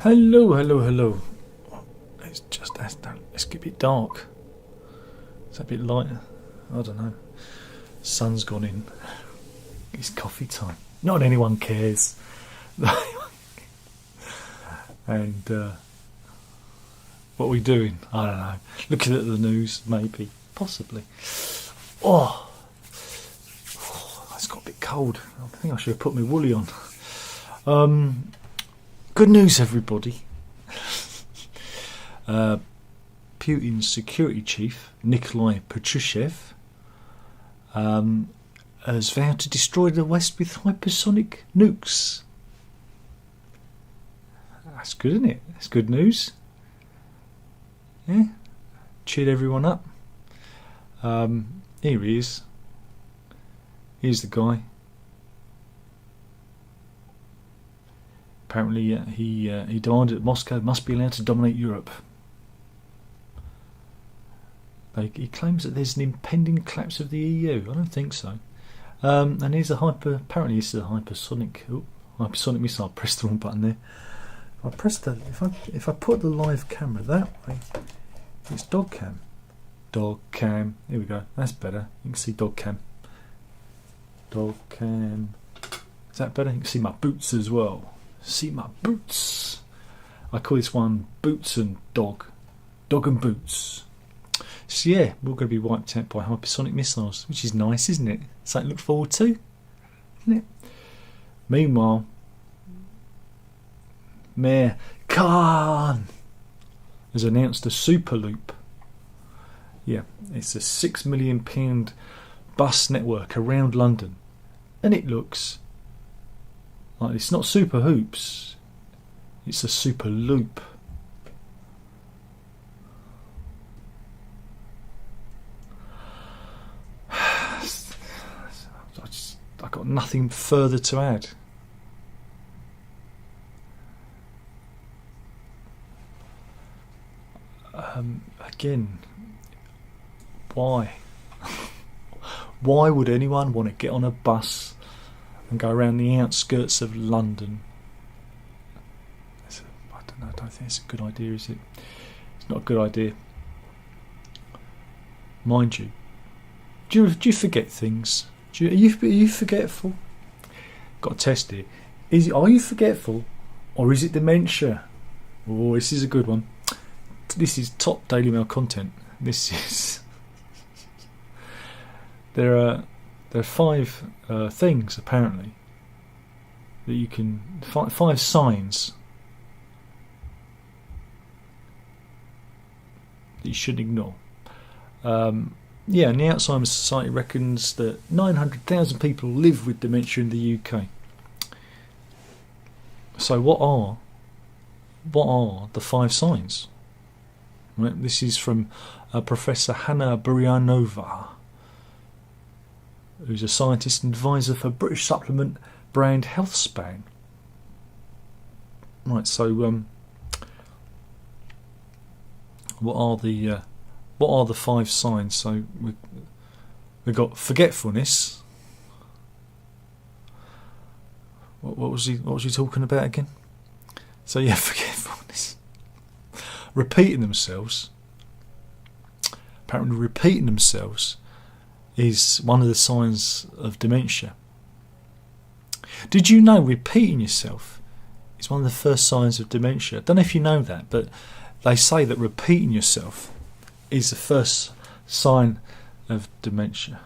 Hello, hello, hello. It's just Asda. Let's get a bit dark. It's a bit lighter. I don't know. Sun's gone in. It's coffee time. Not anyone cares. And what are we doing? I don't know. Looking at the news, maybe, possibly. Oh, it's got a bit cold. I think I should have put my woolly on. Good news, everybody. Putin's security chief, Nikolai Patrushev, has vowed to destroy the West with hypersonic nukes. That's good, isn't it? That's good news. Yeah, cheered everyone up. Here he is. Here's the guy. Apparently, he demanded that Moscow must be allowed to dominate Europe. He claims that there's an impending collapse of the EU. I don't think so. And here's apparently this is a hypersonic missile. I pressed the wrong button there. If I put the live camera that way, it's dog cam. Dog cam. Here we go. That's better. You can see dog cam. Dog cam. Is that better? You can see my boots as well. See my boots. I call this one Boots and Dog. Dog and Boots. So yeah, we're going to be wiped out by hypersonic missiles, which is nice, isn't it? Something to look forward to, isn't it? Meanwhile, Mayor Khan has announced a super loop. Yeah, it's a £6 million bus network around London, and it looks like it's not super hoops, it's a super loop. I've got nothing further to add. Again, why? Why would anyone want to get on a bus and go around the outskirts of London? I don't know. I don't think it's a good idea, is it? It's not a good idea. Mind you, do you forget things? Are you forgetful? Got a test here. Are you forgetful, or is it dementia? Oh, this is a good one. This is top Daily Mail content. This is. There are 5 things apparently that you can 5 signs that you shouldn't ignore. Yeah, and the Alzheimer's Society reckons that 900,000 people live with dementia in the UK. So what are the 5 signs? Right, this is from Professor Hanna Buryanova, who's a scientist and advisor for British supplement brand HealthSpan. Right, so what are the 5 signs? So we've got forgetfulness. What was he talking about again? So yeah, forgetfulness. Repeating themselves. Apparently repeating themselves is one of the signs of dementia. Did you know repeating yourself is one of the first signs of dementia? I don't know if you know that, but they say that repeating yourself is the first sign of dementia.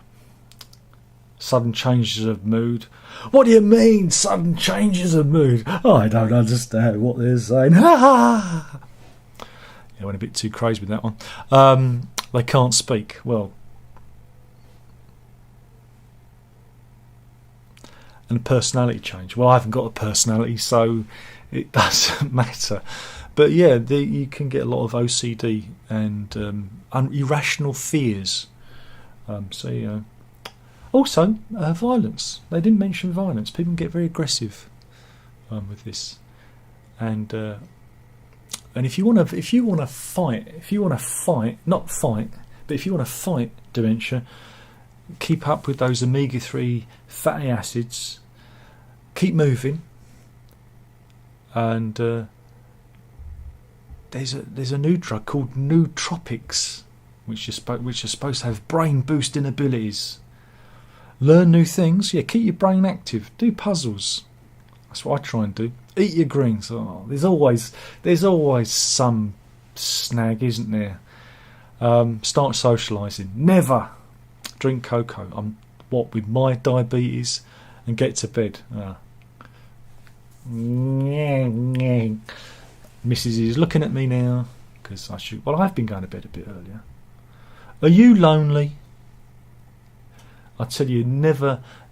Sudden changes of mood. What do you mean, sudden changes of mood? Oh, I don't understand what they're saying. Ha! I went a bit too crazy with that one. They can't speak. Well, and a personality change. Well, I haven't got a personality, so it doesn't matter. But yeah, you can get a lot of OCD and irrational fears. Also, violence. They didn't mention violence. People get very aggressive with this, and if you want to fight dementia, keep up with those omega-3 fatty acids. Keep moving, and there's a new drug called nootropics, which are supposed to have brain boosting abilities. Learn new things. Yeah, keep your brain active. Do puzzles. That's what I try and do. Eat your greens. Oh, there's always some snag, isn't there? Start socialising. Never drink cocoa. I'm with my diabetes and get to bed. Mrs. is looking at me now because I've been going to bed a bit earlier. Are you lonely? I tell you,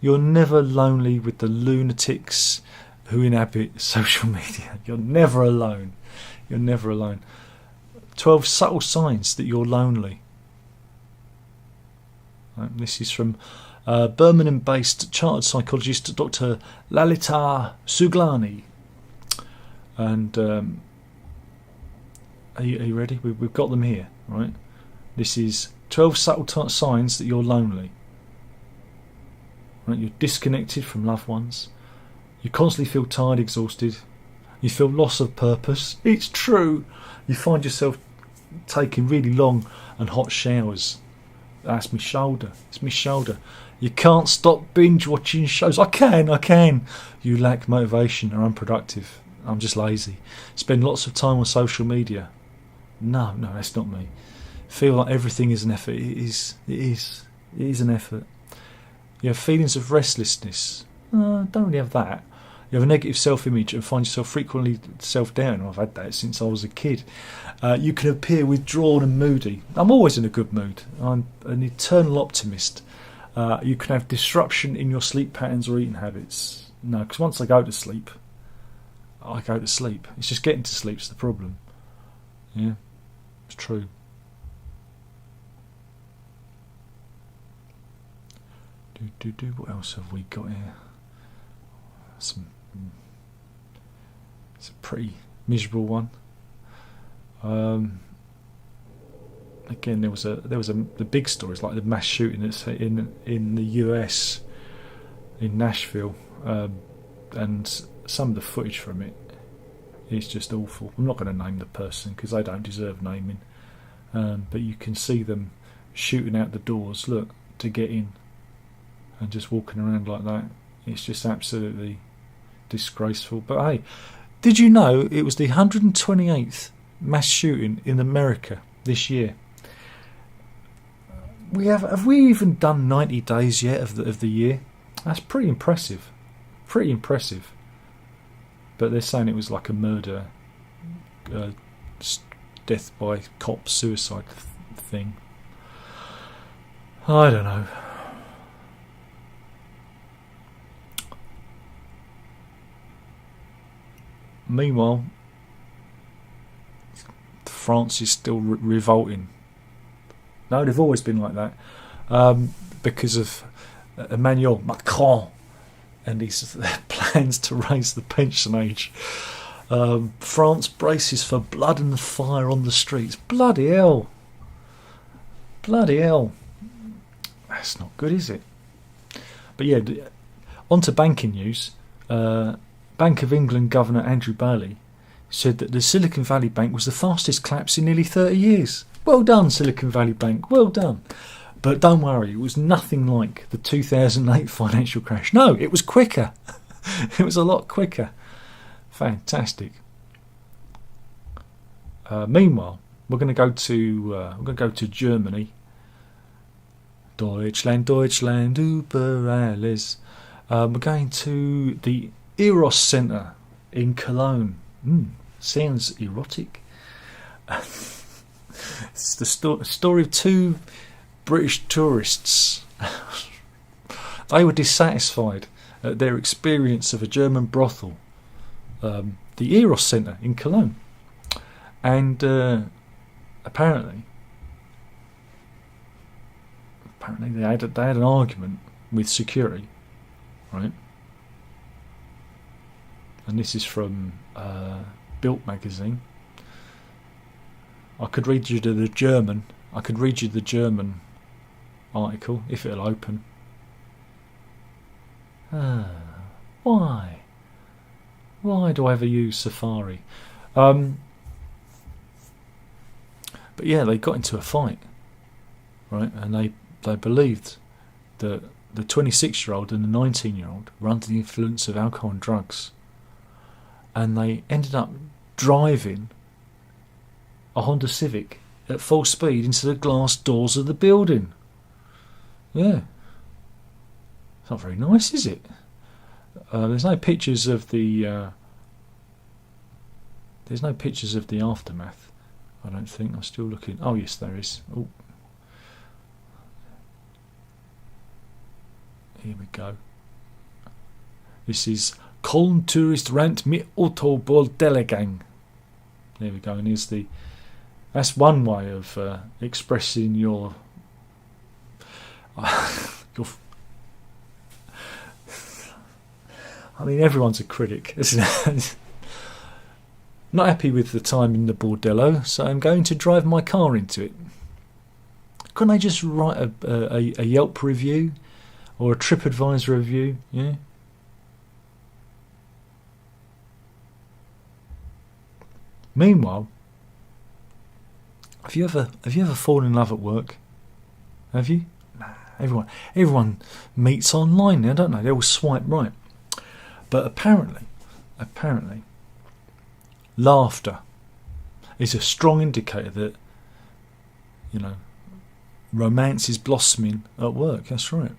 you're never lonely with the lunatics who inhabit social media. You're never alone. You're never alone. 12 subtle signs that you're lonely. Right, this is from Birmingham-based chartered psychologist Dr. Lalita Suglani. And are you ready? We've got them here, right? This is 12 subtle signs that you're lonely. Right? You're disconnected from loved ones. You constantly feel tired, exhausted. You feel loss of purpose. It's true. You find yourself taking really long and hot showers. That's my shoulder. It's my shoulder. You can't stop binge watching shows. I can. You lack motivation or unproductive. I'm just lazy. Spend lots of time on social media. No, that's not me. Feel like everything is an effort. It is an effort. You have feelings of restlessness. Don't really have that. You have a negative self-image and find yourself frequently self-doubting. I've had that since I was a kid. You can appear withdrawn and moody. I'm always in a good mood. I'm an eternal optimist. You can have disruption in your sleep patterns or eating habits. No, because once I go to sleep, I go to sleep. It's just getting to sleep's the problem. Yeah, it's true. What else have we got here? It's a pretty miserable one. Again, there was the big stories like the mass shooting that's in the US in Nashville, and some of the footage from it is just awful. I'm not going to name the person because they don't deserve naming, but you can see them shooting out the doors, to get in, and just walking around like that. It's just absolutely disgraceful. But hey, did you know it was the 128th mass shooting in America this year? Have we even done 90 days yet of the year? That's pretty impressive. But they're saying it was like a murder, death by cop, suicide thing. I don't know. Meanwhile, France is still revolting. No, they've always been like that, because of Emmanuel Macron and his plans to raise the pension age. France braces for blood and fire on the streets. Bloody hell. That's not good, is it? But yeah, on to banking news. Bank of England Governor Andrew Bailey said that the Silicon Valley Bank was the fastest collapse in nearly 30 years. Well done, Silicon Valley Bank, well done. But don't worry, it was nothing like the 2008 financial crash. No, it was quicker. It was a lot quicker. Fantastic. Meanwhile, we're going to go to Germany. Deutschland, über alles. We're going to the Eros Centre in Cologne. Sounds erotic. It's the story of two British tourists. They were dissatisfied at their experience of a German brothel, the Eros Centre in Cologne, and apparently they had an argument with security, right? And this is from Bild magazine. I could read you the German article if it'll open. Why do I ever use Safari? But yeah, they got into a fight, right? And they believed that the 26-year-old and the 19-year-old were under the influence of alcohol and drugs. And they ended up driving a Honda Civic at full speed into the glass doors of the building. Yeah. It's not very nice, is it? There's no pictures of the aftermath, I don't think. I'm still looking. Oh yes, there is. Oh, here we go. This is Cologne Tourist Rent mit Autobordellgang. There we go. And here's that's one way of expressing your I mean, everyone's a critic, isn't it? Not happy with the time in the bordello, so I'm going to drive my car into it. Couldn't they just write a Yelp review or a TripAdvisor review? Yeah. Meanwhile, have you ever fallen in love at work? Have you? Nah. Everyone meets online now, don't they? They all swipe right. But apparently, laughter is a strong indicator that, romance is blossoming at work. That's right.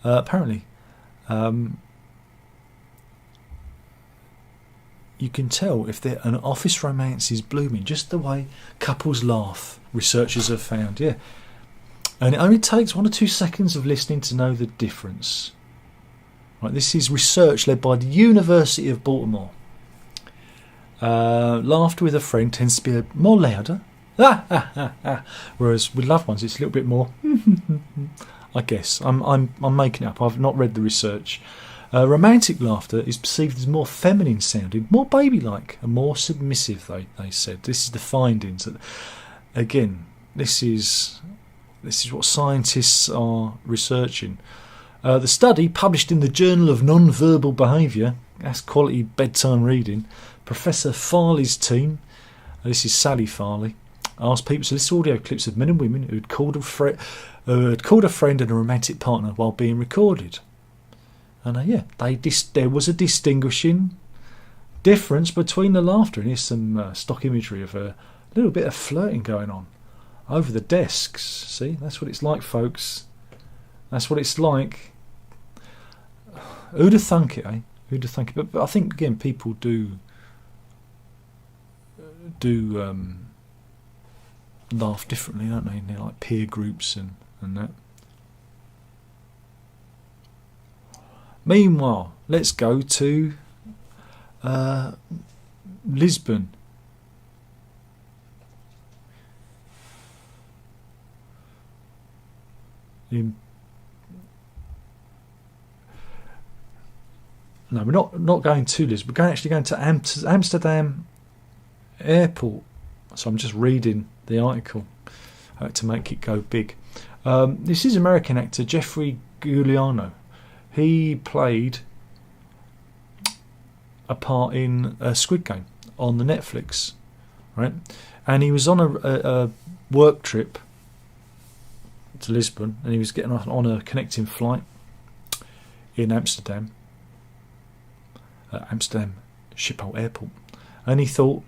Apparently, you can tell if an office romance is blooming just the way couples laugh. Researchers have found, yeah. And it only takes 1 or 2 seconds of listening to know the difference. Right, this is research led by the University of Baltimore. Laughter with a friend tends to be more louder, whereas with loved ones it's a little bit more. I guess I'm making it up. I've not read the research. Romantic laughter is perceived as more feminine sounding, more baby-like, and more submissive. They said this is the findings. Again, this is what scientists are researching. The study, published in the Journal of Non-Verbal Behaviour, that's quality bedtime reading. Professor Farley's team, this is Sally Farley, asked people to listen to audio clips of men and women who had called a friend and a romantic partner while being recorded. And there was a distinguishing difference between the laughter. And here's some stock imagery of a little bit of flirting going on over the desks. See, that's what it's like, folks. That's what it's like. Who'd have thunk it, eh? Who'd have thunk it? But I think, again, people do laugh differently, don't they? They're like peer groups and that. Meanwhile, let's go to Lisbon. No, we're not going to Lisbon. We're actually going to Amsterdam Airport. So I'm just reading the article to make it go big. This is American actor Jeffrey Giuliano. He played a part in Squid Game on the Netflix, right? And he was on a work trip to Lisbon, and he was getting on a connecting flight in Amsterdam Schiphol Airport, and he thought,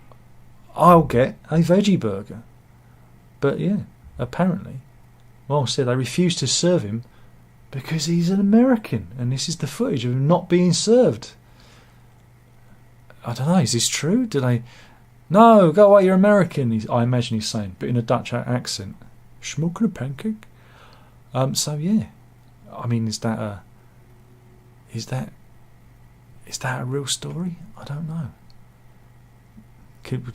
I'll get a veggie burger. But yeah, apparently, they refused to serve him because he's an American, and this is the footage of him not being served. I don't know, is this true? Do they? No, go away, you're American. I imagine he's saying, but in a Dutch accent. Smoking a pancake. So yeah, I mean, is that a real story? I don't know.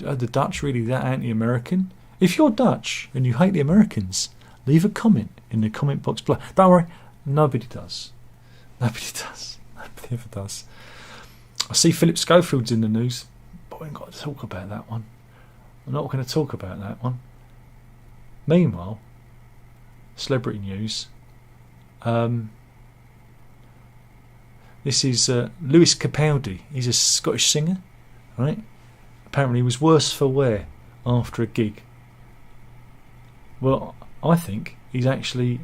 Are the Dutch really that anti-American? If you're Dutch and you hate the Americans, leave a comment in the comment box below. Don't worry, nobody does. Nobody does. Nobody ever does. I see Philip Schofield's in the news, but we ain't got to talk about that one. We're not going to talk about that one. Meanwhile, celebrity news. This is Lewis Capaldi. He's a Scottish singer, right? Apparently he was worse for wear after a gig. Well, I think he's actually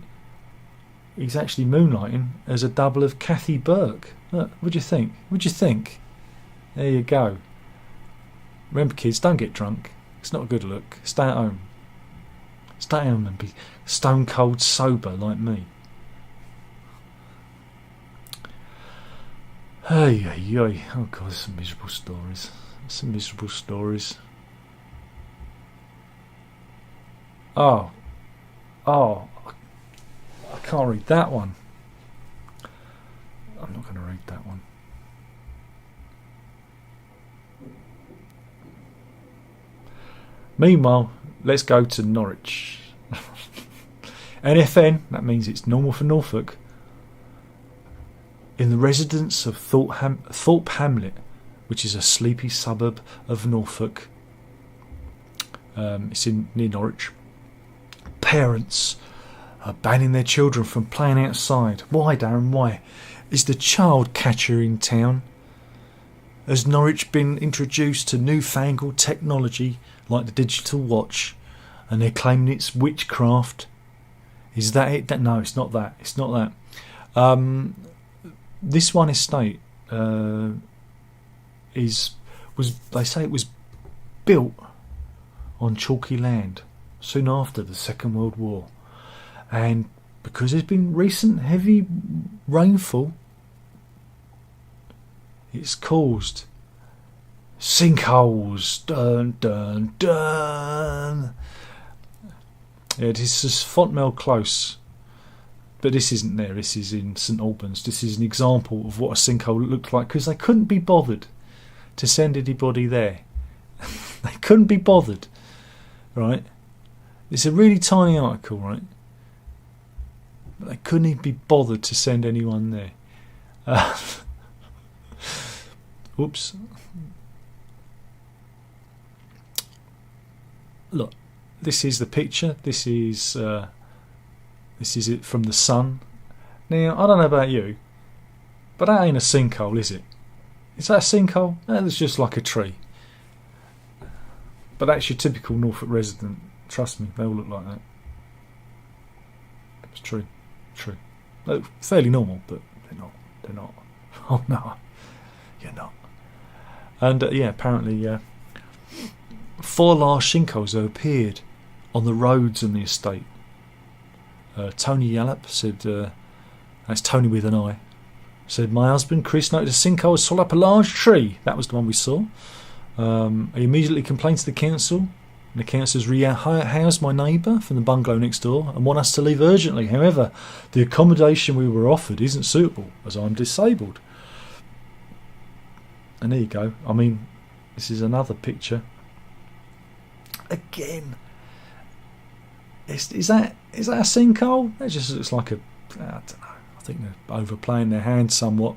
moonlighting as a double of Kathy Burke. Look, what do you think? What do you think? There you go. Remember, kids, don't get drunk. It's not a good look. Stay at home. Stay at home and be stone cold sober like me. Hey, hey, hey. Oh God, there's some miserable stories. Some miserable stories. Oh, I can't read that one. I'm not going to read that one. Meanwhile, let's go to Norwich. NFN, that means it's normal for Norfolk. In the residence of Thorpe Hamlet, which is a sleepy suburb of Norfolk, it's near Norwich, parents are banning their children from playing outside. Why, Darren, why? Is the child catcher in town? Has Norwich been introduced to newfangled technology like the digital watch, and they're claiming it's witchcraft? Is that it? No, it's not that. It's not that. This one estate they say it was built on chalky land soon after the Second World War, and because there's been recent heavy rainfall, it's caused sinkholes. Dun dun dun. Yeah, this is Fontmell Close, but this isn't there. This is in St Albans. This is an example of what a sinkhole looked like, because they couldn't be bothered to send anybody there. They couldn't be bothered, right? It's a really tiny article, right? But they couldn't even be bothered to send anyone there. Oops. Look, this is the picture. This is it from the sun. Now, I don't know about you, but that ain't a sinkhole, is it? Is that a sinkhole? That's just like a tree. But that's your typical Norfolk resident. Trust me, they all look like that. It's true. True. They're fairly normal, but they're not. They're not. Oh no, you're not. And apparently 4 large sinkholes have appeared on the roads in the estate. Tony Yallop said, that's Tony with an I, said, my husband Chris noticed a sinkhole had swallowed up a large tree. That was the one we saw. He immediately complained to the council. And the council's rehoused my neighbour from the bungalow next door and want us to leave urgently. However, the accommodation we were offered isn't suitable as I'm disabled. And there you go. I mean, this is another picture. Again, is that a sinkhole? That just looks like I don't know. I think they're overplaying their hand somewhat.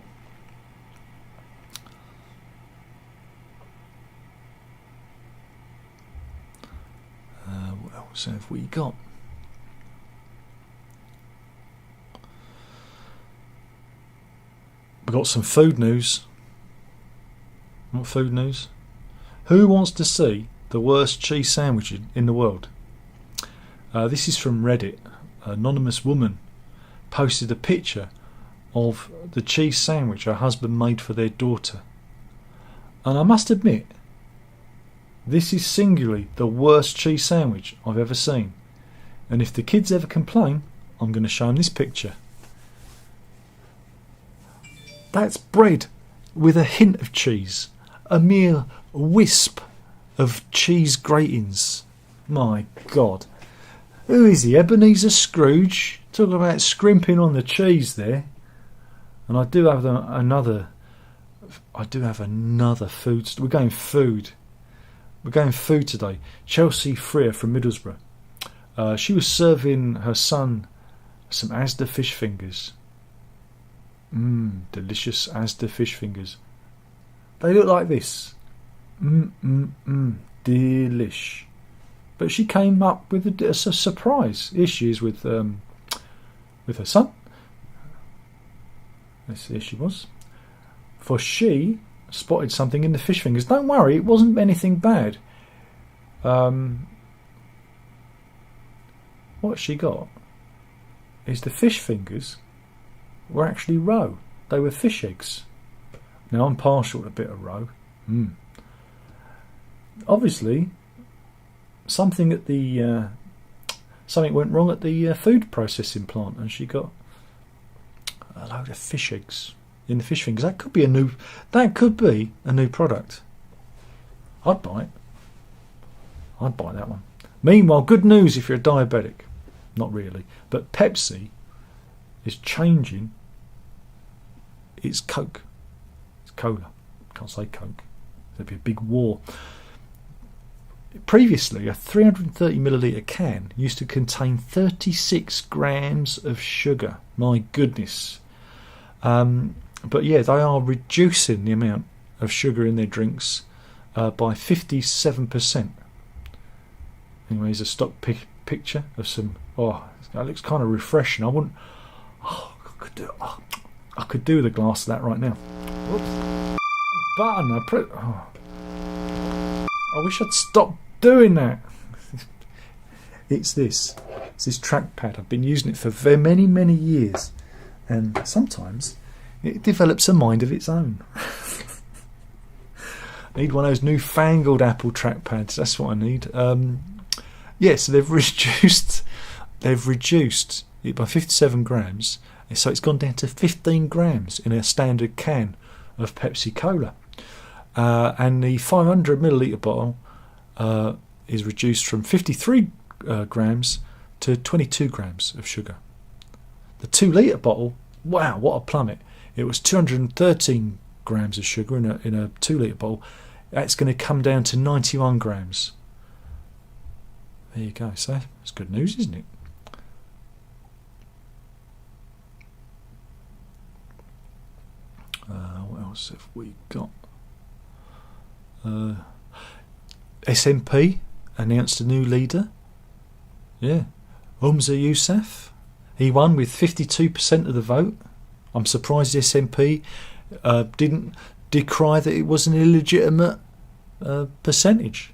What else have we got? We've got some food news. What food news? Who wants to see the worst cheese sandwich in the world? This is from Reddit. An anonymous woman posted a picture of the cheese sandwich her husband made for their daughter. And I must admit, this is singularly the worst cheese sandwich I've ever seen. And if the kids ever complain, I'm going to show them this picture. That's bread with a hint of cheese. A mere wisp of cheese gratings. My God. Who is he? Ebenezer Scrooge? Talking about scrimping on the cheese there. And I do have another food. We're going food. We're going food today. Chelsea Freer from Middlesbrough. She was serving her son some Asda fish fingers. Delicious Asda fish fingers. They look like this. Delish. But she came up with a surprise. Here she is with her son. There she was. For she spotted something in the fish fingers. Don't worry, it wasn't anything bad. what she got is the fish fingers were actually roe. They were fish eggs. Now I'm partial to a bit of roe. Obviously, something went wrong at the food processing plant, and she got a load of fish eggs in the fish fingers. That could be a new product. I'd buy it. I'd buy that one. Meanwhile, good news if you're a diabetic. Not really, but Pepsi is changing its Coke. It's cola. Can't say Coke. There'd be a big war. Previously, a 330 milliliter can used to contain 36 grams of sugar. My goodness. But yeah, they are reducing the amount of sugar in their drinks by 57%. Anyway, here's a stock picture of some. Oh, that looks kind of refreshing. I could do with a glass of that right now. Whoops. Button. I wish I'd stopped doing that. It's this trackpad. I've been using it for very many years, and sometimes it develops a mind of its own. I need one of those newfangled Apple trackpads. That's what I need. So they've reduced it by 57 grams, so it's gone down to 15 grams in a standard can of Pepsi Cola. And the 500 milliliter bottle is reduced from 53 grams to 22 grams of sugar. The 2 litre bottle, wow, what a plummet! It was 213 grams of sugar in a 2 litre bottle. That's going to come down to 91 grams. There you go. So that's good news, isn't it? What else have we got? SNP announced a new leader. Yeah, Humza Yousaf. He won with 52% of the vote. I'm surprised the SNP didn't decry that it was an illegitimate percentage.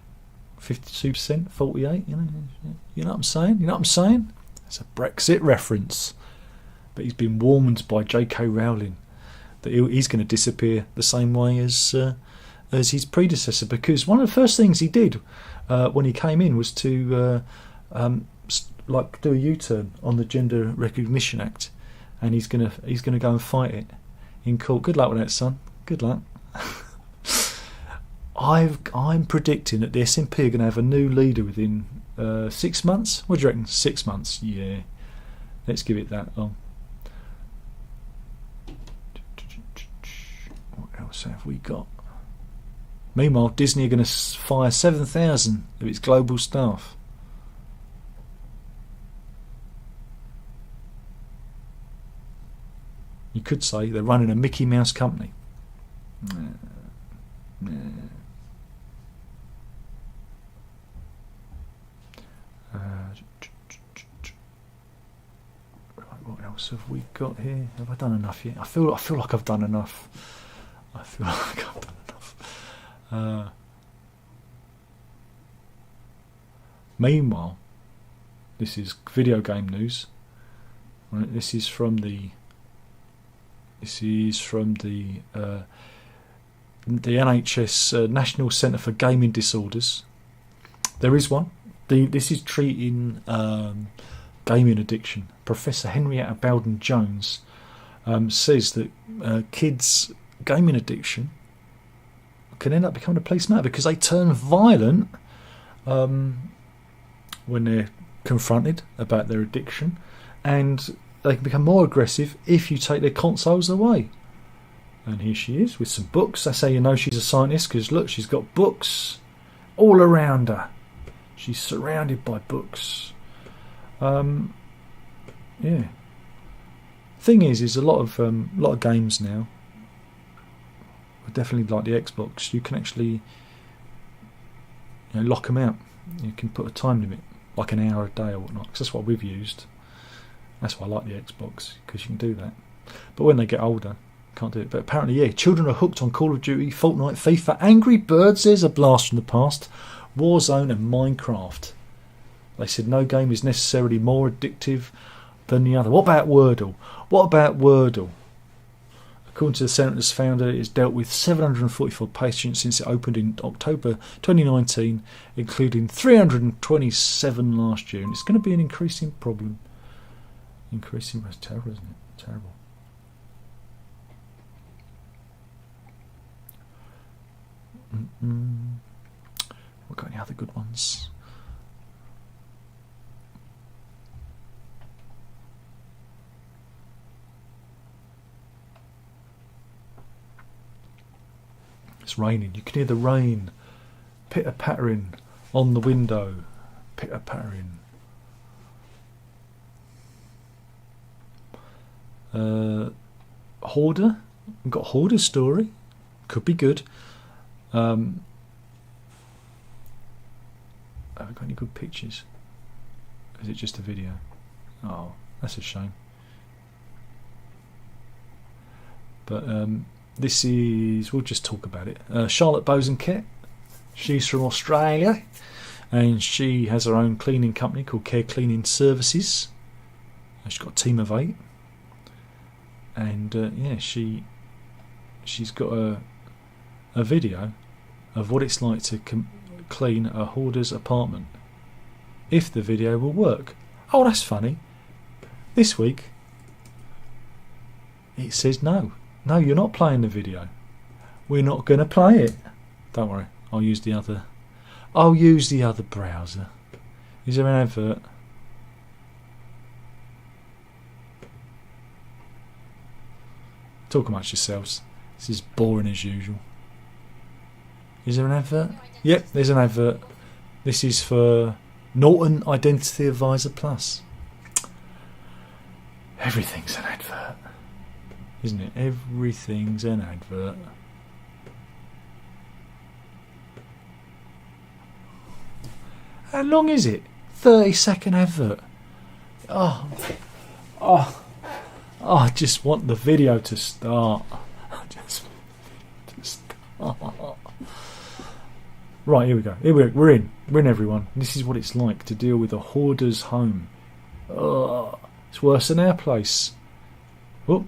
52%, 48. You know what I'm saying? You know what I'm saying? It's a Brexit reference. But he's been warned by J.K. Rowling that he's going to disappear the same way as his predecessor, because one of the first things he did when he came in was to do a U-turn on the Gender Recognition Act, and he's gonna go and fight it in court. Good luck with that, son. Good luck. I'm predicting that the SNP are going to have a new leader within 6 months. What do you reckon? 6 months? Yeah. Let's give it that long. What else have we got? Meanwhile, Disney are going to fire 7,000 of its global staff. You could say they're running a Mickey Mouse company. What else have we got here? Have I done enough yet? I feel like I've done enough. Meanwhile, this is video game news. Right, this is from the NHS National Centre for Gaming Disorders. There is one. This is treating gaming addiction. Professor Henrietta Bowden-Jones says that kids' gaming addiction can end up becoming a police matter because they turn violent when they're confronted about their addiction, and they can become more aggressive if you take their consoles away. And here she is with some books. That's how you know she's a scientist, because look, she's got books all around her. She's surrounded by books. Yeah. Thing is a lot of games now, definitely like the Xbox, you can actually lock them out. You can put a time limit, like an hour a day or whatnot, because that's what we've used. That's why I like the Xbox, because you can do that. But when they get older, can't do it. But apparently, children are hooked on Call of Duty, Fortnite, FIFA, Angry Birds, there's a blast from the past, Warzone and Minecraft. They said no game is necessarily more addictive than the other. What about Wordle? What about Wordle? According to the centre's founder, it's dealt with 744 patients since it opened in October 2019, including 327 last year. And it's going to be an increasing problem. Increasing, that's terrible, isn't it? Terrible. We've got any other good ones? It's raining. You can hear the rain pitter-pattering on the window. Pitter-pattering. Hoarder. We've got Hoarder's story. Could be good. Have I got any good pictures? Is it just a video? Oh, that's a shame. But this is, we'll just talk about it. Charlotte Bosanquet, she's from Australia, and she has her own cleaning company called Care Cleaning Services. She's got a team of 8, and yeah, she's got a video of what it's like to clean a hoarder's apartment, if the video will work. Oh, that's funny. This week it says no, you're not playing the video. We're not going to play it. Don't worry, I'll use the other browser. Is there an advert? Talk amongst yourselves. This is boring as usual. Is there an advert? Yep, there's an advert. This is for Norton Identity Advisor Plus. Everything's an advert, isn't it? Everything's an advert. How long is it? 30-second advert. I just want the video to start. Right, here we go. We're in, everyone. This is what it's like to deal with a hoarder's home. It's worse than our place. Oh.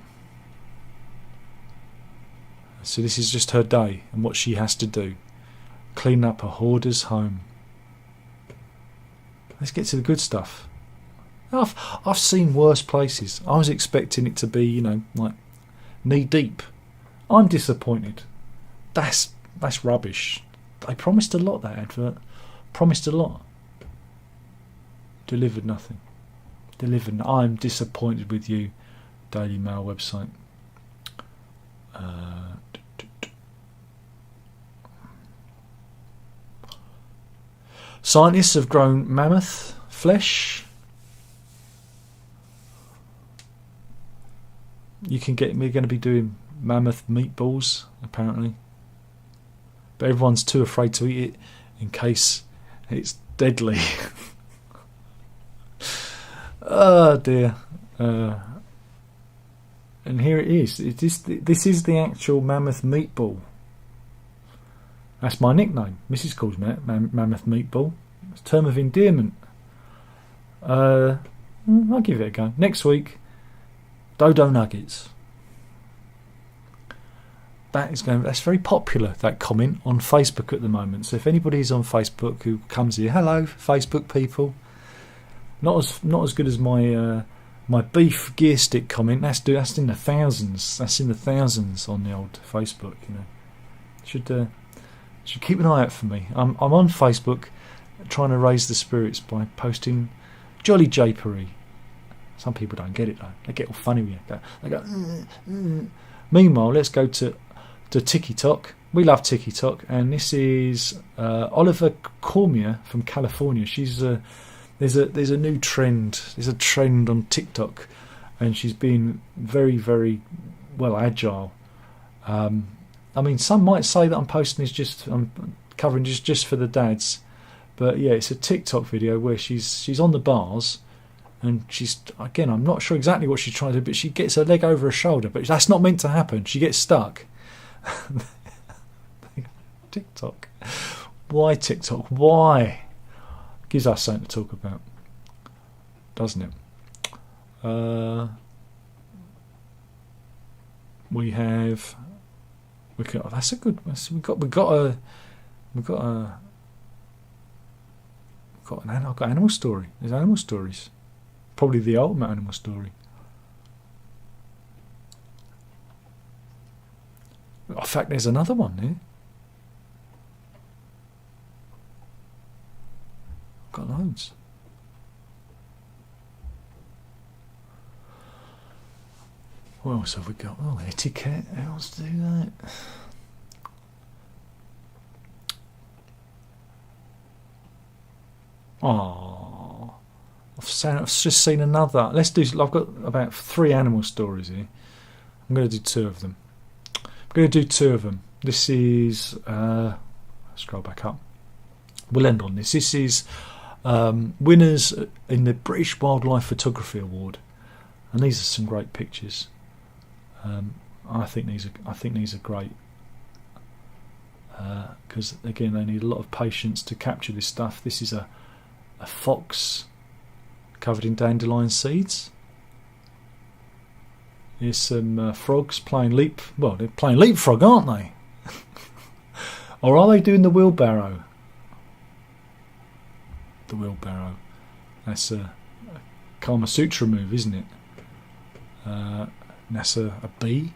So this is just her day and what she has to do. Clean up a hoarder's home. Let's get to the good stuff. I've seen worse places. I was expecting it to be, like knee deep. I'm disappointed. That's rubbish. They promised a lot, that advert. Promised a lot. Delivered nothing. I'm disappointed with you, Daily Mail website. Scientists have grown mammoth flesh. We're going to be doing mammoth meatballs, apparently. But everyone's too afraid to eat it in case it's deadly. Oh dear. And here it is. This is the actual mammoth meatball. That's my nickname. Mrs. calls me Mammoth Meatball. It's a term of endearment. I'll give it a go. Next week, Dodo Nuggets. That's very popular, that comment on Facebook at the moment. So if anybody's on Facebook who comes here, hello, Facebook people. Not as good as my beef gear stick comment. That's in the thousands. That's in the thousands on the old Facebook. Should keep an eye out for me. I'm on Facebook, trying to raise the spirits by posting jolly japery. Some people don't get it though. They get all funny with you. They go. Meanwhile, let's go to TikTok. We love TikTok, and this is Oliver Cormier from California. She's there's a new trend. There's a trend on TikTok, and she's been very, very agile. I mean, some might say that I'm posting this I'm covering just for the dads, but yeah, it's a TikTok video where she's on the bars, and I'm not sure exactly what she's trying to do, but she gets her leg over her shoulder, but that's not meant to happen. She gets stuck. TikTok. Why TikTok? Why? Gives us something to talk about, doesn't it? That's a good. I've got animal story. There's animal stories. Probably the ultimate animal story. In fact, there's another one here. Got loads. What else have we got? Oh, etiquette. How else to do that? Oh, I've just seen another. Let's do. I've got about 3 animal stories here. I'm going to do 2 of them. This is. Scroll back up. We'll end on this. This is winners in the British Wildlife Photography Award, and these are some great pictures. I think these are great because again they need a lot of patience to capture this stuff. This is a fox covered in dandelion seeds. Here's some frogs playing they're playing leapfrog, aren't they? Or are they doing the wheelbarrow? The wheelbarrow. That's a Kama Sutra move, isn't it? That's a bee,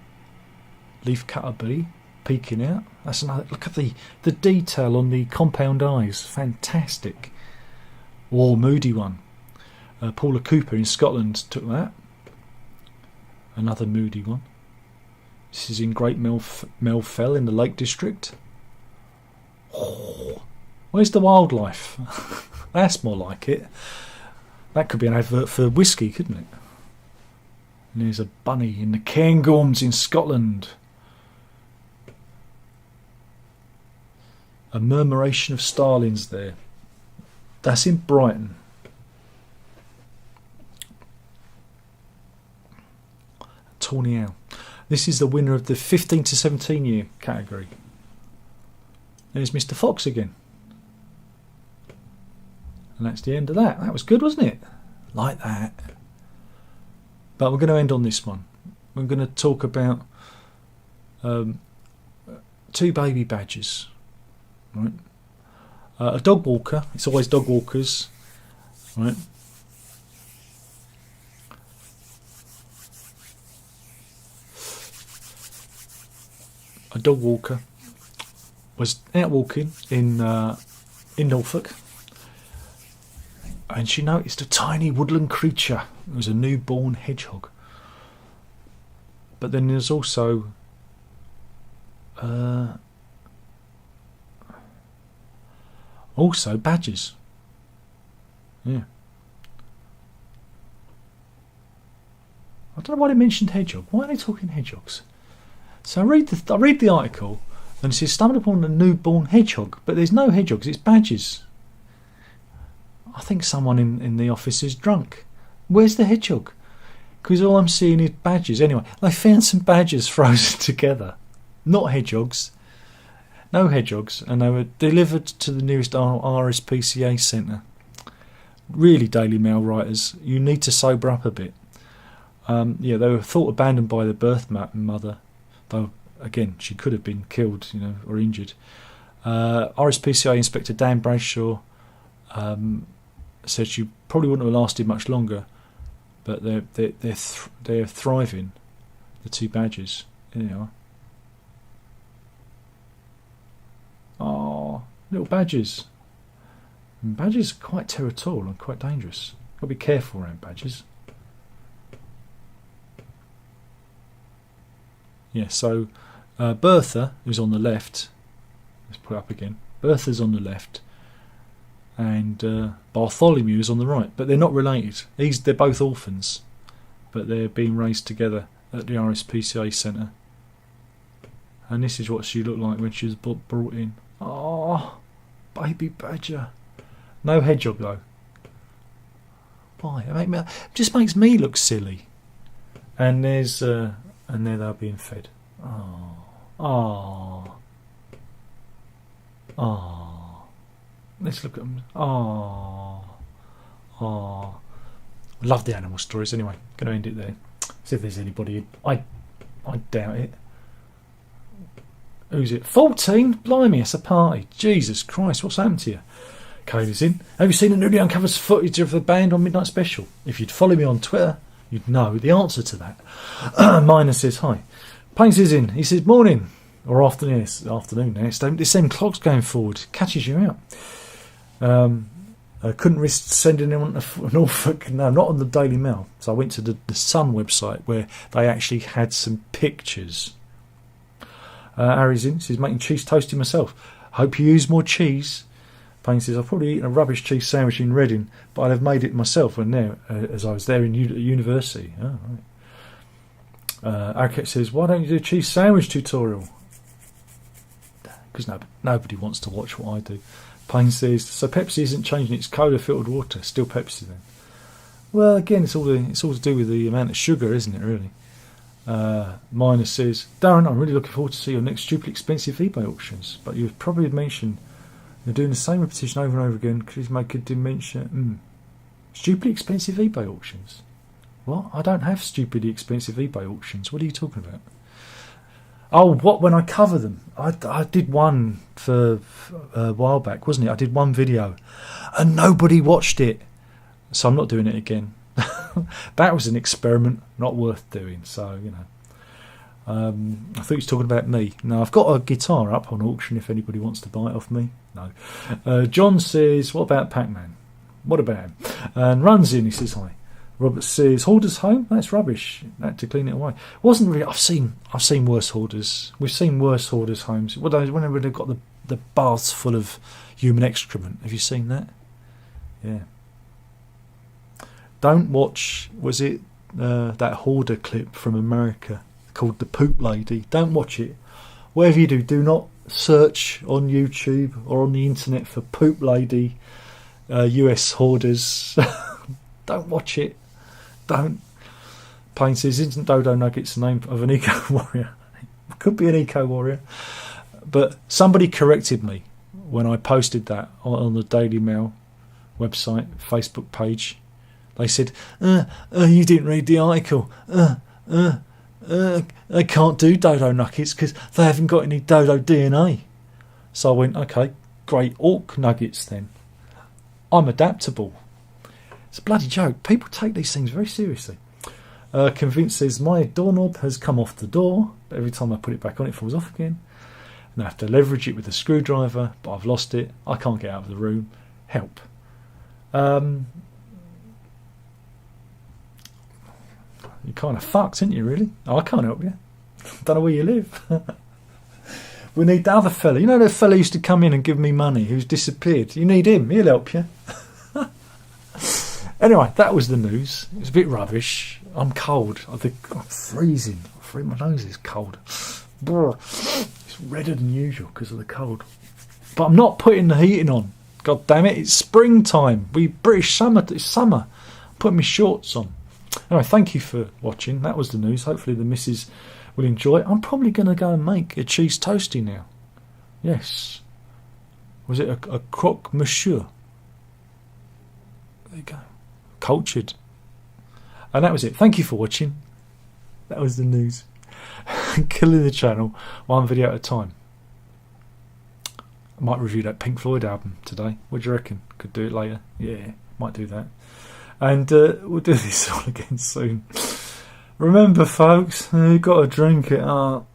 leaf cutter bee, peeking out. That's another. Look at the detail on the compound eyes. Fantastic. Or moody one. Paula Cooper in Scotland took that. Another moody one. This is in Great Melfell in the Lake District. Oh, where's the wildlife? That's more like it. That could be an advert for whiskey, couldn't it? And there's a bunny in the Cairngorms in Scotland. A murmuration of starlings there. That's in Brighton. Tawny Owl. This is the winner of the 15 to 17 year category. There's Mr. Fox again. And that's the end of that. That was good, wasn't it? Like that. But we're going to end on this one. We're going to talk about 2 baby badgers. Right. A dog walker. It's always dog walkers. Right. A dog walker was out walking in Norfolk, and she noticed a tiny woodland creature. It was a newborn hedgehog. But then there's also badgers. Yeah. I don't know why they mentioned hedgehog. Why are they talking hedgehogs? So I read the article, and it says stumbled upon a newborn hedgehog, but there's no hedgehogs. It's badgers. I think someone in the office is drunk. Where's the hedgehog? Because all I'm seeing is badgers. Anyway, they found some badgers frozen together. Not hedgehogs. No hedgehogs. And they were delivered to the nearest RSPCA centre. Really, Daily Mail writers, you need to sober up a bit. They were thought abandoned by the birth mother. Though, again, she could have been killed, or injured. RSPCA Inspector Dan Bradshaw said she probably wouldn't have lasted much longer, but they're thriving. The 2 badgers, there they are. Oh, little badgers. And badgers are quite territorial and quite dangerous. Got to be careful around badgers. Yeah, so Bertha, who's on the left, let's put it up again. Bertha's on the left, and Bartholomew is on the right, but they're not related. They're both orphans, but they're being raised together at the RSPCA centre. And this is what she looked like when she was brought in. Oh, baby badger. No hedgehog though. Why? It just makes me look silly. And there's and there they're being fed. Oh. Let's look at them. Oh. Love the animal stories anyway. Going to end it there. See if there's anybody. I doubt it. Who's it? 14? Blimey, it's a party. Jesus Christ, what's happened to you? Kayla's in. Have you seen the newly uncovered footage of the band on Midnight Special? If you'd follow me on Twitter, you'd know the answer to that. Miner says hi. Pains is in. He says morning. Or afternoon. It's afternoon now. It's the same clock's going forward. Catches you out. I couldn't risk sending him on to Norfolk. No, not on the Daily Mail. So I went to the Sun website where they actually had some pictures. Harry's in. Says making cheese toasty myself. Hope you use more cheese. Payne says I've probably eaten a rubbish cheese sandwich in Reading, but I'd have made it myself when there, as I was there in university. Oh, right. Arquette says, why don't you do a cheese sandwich tutorial? Because nobody wants to watch what I do. Payne says, so Pepsi isn't changing its cola filtered water, still Pepsi then? Well, again, it's all to do with the amount of sugar, isn't it, really? Miner says, Darren, I'm really looking forward to see your next stupidly expensive eBay auctions, but you've probably mentioned you're doing the same repetition over and over again because you make a dementia. Stupidly expensive eBay auctions? What? I don't have stupidly expensive eBay auctions. What are you talking about? Oh, what? When I cover them, I did one for a while back, wasn't it? I did one video, and nobody watched it, so I'm not doing it again. That was an experiment, not worth doing. So I thought he was talking about me. No, I've got a guitar up on auction if anybody wants to buy it off me. No. John says, what about Pac-Man? What about him? And runs in. He says hi. Robert says, Hoarders Home? That's rubbish. Had to clean it away. Wasn't really. I've seen worse hoarders. We've seen worse hoarders' homes. Whenever they've got the baths full of human excrement. Have you seen that? Yeah. Don't watch. Was it that hoarder clip from America called the Poop Lady? Don't watch it. Whatever you do not search on YouTube or on the internet for Poop Lady, US hoarders. Don't watch it. Don't. Payne says, isn't Dodo Nuggets the name of an eco warrior? Could be an eco warrior. But somebody corrected me when I posted that on the Daily Mail website, Facebook page. They said, you didn't read the article. They can't do Dodo Nuggets because they haven't got any Dodo DNA. So I went, okay, great Orc Nuggets then. I'm adaptable. It's a bloody joke. People take these things very seriously. Convinced says, my doorknob has come off the door, but every time I put it back on, it falls off again. And I have to leverage it with a screwdriver, but I've lost it. I can't get out of the room. Help. You're kind of fucked, aren't you, really? Oh, I can't help you. Don't know where you live. We need the other fella. You know the fella who used to come in and give me money, who's disappeared? You need him. He'll help you. Anyway, that was the news. It was a bit rubbish. I'm cold. I think I'm freezing. My nose is cold. It's redder than usual because of the cold. But I'm not putting the heating on. God damn it! It's springtime. British summer. It's summer. I'm putting my shorts on. Anyway, thank you for watching. That was the news. Hopefully the missus will enjoy it. I'm probably going to go and make a cheese toastie now. Yes. Was it a croque monsieur? There you go. Cultured. And that was it. Thank you for watching. That was the news. Killing the channel one video at a time. I might review that Pink Floyd album today. What do you reckon? Could do it later. Yeah, might do that. And we'll do this all again soon. Remember, folks, you've got to drink it up.